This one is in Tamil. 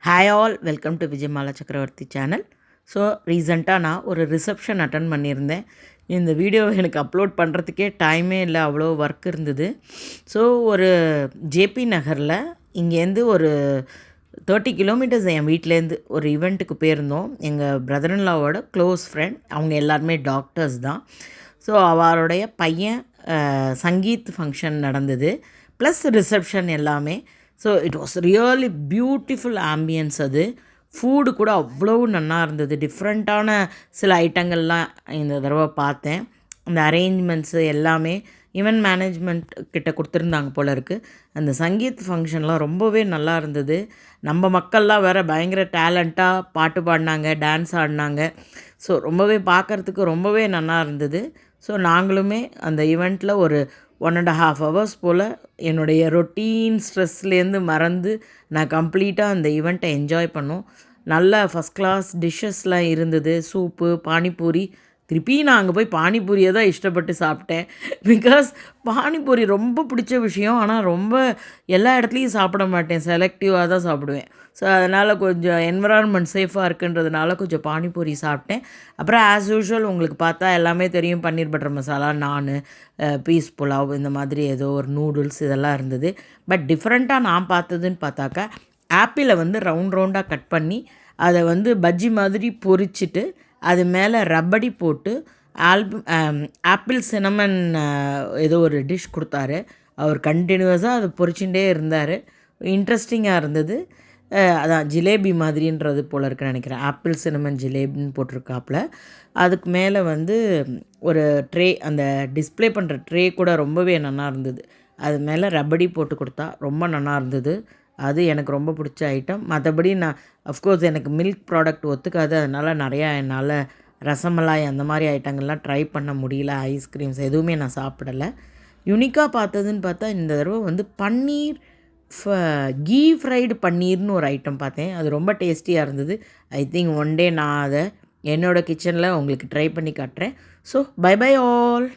Hi all, welcome to Vijayamala சக்கரவர்த்தி சேனல். ஸோ ரீசெண்டாக நான் ஒரு ரிசப்ஷன் அட்டன் பண்ணியிருந்தேன். இந்த வீடியோ எனக்கு அப்லோட் பண்ணுறதுக்கே டைமே இல்லை, அவ்வளோ ஒர்க் இருந்தது. ஸோ ஒரு ஜேபி நகரில் இங்கேருந்து ஒரு 30 கிலோமீட்டர்ஸ் என் வீட்டிலேருந்து ஒரு ஈவெண்ட்டுக்கு போயிருந்தோம். எங்கள் பிரதர்ன்லாவோட க்ளோஸ் ஃப்ரெண்ட், அவங்க எல்லாருமே டாக்டர்ஸ் தான். ஸோ அவருடைய பையன் சங்கீத் ஃபங்க்ஷன் நடந்தது, ப்ளஸ் ரிசப்ஷன் எல்லாமே. So it was really beautiful ambience. அது ஃபூடு கூட அவ்வளோ நல்லா இருந்தது. டிஃப்ரெண்ட்டான சில ஐட்டங்கள்லாம் இந்த தடவை பார்த்தேன். அந்த அரேஞ்ச்மெண்ட்ஸு எல்லாமே ஈவென்ட் மேனேஜ்மெண்ட் கிட்ட கொடுத்துருந்தாங்க போல இருக்குது. அந்த சங்கீத் ஃபங்க்ஷன்லாம் ரொம்பவே நல்லா இருந்தது. நம்ம மக்கள்லாம் வேறு பயங்கர டேலண்ட்டாக பாட்டு பாடினாங்க, டான்ஸ் ஆடினாங்க. ஸோ ரொம்பவே பார்க்குறதுக்கு ரொம்பவே நல்லா இருந்தது. ஸோ நாங்களுமே அந்த ஈவெண்ட்டில் ஒரு 1.5 ஹவர்ஸ் போல் என்னுடைய ரொட்டீன் ஸ்ட்ரெஸ்லேருந்து மறந்து நான் கம்ப்ளீட்டாக அந்த ஈவெண்ட்டை என்ஜாய் பண்ணோம். நல்ல ஃபஸ்ட் கிளாஸ் டிஷ்ஷஸ்லாம் இருந்தது. சூப்பு, பானிபூரி. திருப்பி நான் அங்கே போய் பானிபூரியை தான் இஷ்டப்பட்டு சாப்பிட்டேன். பிகாஸ் பானிபூரி ரொம்ப பிடிச்ச விஷயம். ஆனால் ரொம்ப எல்லா இடத்துலையும் சாப்பிட மாட்டேன், செலக்டிவாக தான் சாப்பிடுவேன். ஸோ அதனால் கொஞ்சம் என்விரான்மெண்ட் சேஃபாக இருக்குன்றதுனால கொஞ்சம் பானிபூரி சாப்பிட்டேன். அப்புறம் ஆஸ் யூஷுவல் உங்களுக்கு பார்த்தா எல்லாமே தெரியும், பன்னீர் பட்டர் மசாலா, நான், பீஸ் புலாவ், இந்த மாதிரி ஏதோ ஒரு நூடுல்ஸ் இதெல்லாம் இருந்தது. பட் டிஃப்ரெண்ட்டாக நான் பார்த்ததுன்னு பார்த்தாக்கா, ஆப்பிளை வந்து ரவுண்டாக கட் பண்ணி அதை வந்து பஜ்ஜி மாதிரி பொரிச்சிட்டு அது மேலே ரப்படி போட்டு ஆப்பிள் சினமன் ஏதோ ஒரு டிஷ் கொடுத்தாரு. அவர் கண்டினியூஸாக அதை பொரிச்சுட்டே இருந்தார். இன்ட்ரெஸ்டிங்காக இருந்தது. அதான் ஜிலேபி மாதிரின்றது போல் இருக்குன்னு நினைக்கிறேன். ஆப்பிள் சினமன் ஜிலேபின்னு போட்டிருக்காப்புல. அதுக்கு மேலே வந்து ஒரு ட்ரே, அந்த டிஸ்ப்ளே பண்ணுற ட்ரே கூட ரொம்பவே நல்லா இருந்தது. அது மேலே ரப்படி போட்டு கொடுத்தா ரொம்ப நல்லா இருந்தது. அது எனக்கு ரொம்ப பிடிச்ச ஐட்டம். மற்றபடி நான் அஃப்கோர்ஸ் எனக்கு மில்க் ப்ராடக்ட் ஒத்துக்காது. அதனால் நிறையா என்னால் ரசமலாய் அந்த மாதிரி ஐட்டங்கள்லாம் ட்ரை பண்ண முடியல. ஐஸ்கிரீம்ஸ் எதுவுமே நான் சாப்பிடலை. யுனிக்காக பார்த்ததுன்னு பார்த்தா இந்த தடவை வந்து பன்னீர் கீ ஃப்ரைடு பன்னீர்னு ஒரு ஐட்டம் பார்த்தேன். அது ரொம்ப டேஸ்டியாக இருந்தது. ஐ திங்க் ஒன் டே நான் அதை என்னோடய கிச்சனில் உங்களுக்கு ட்ரை பண்ணி காட்டுறேன். So bye bye all.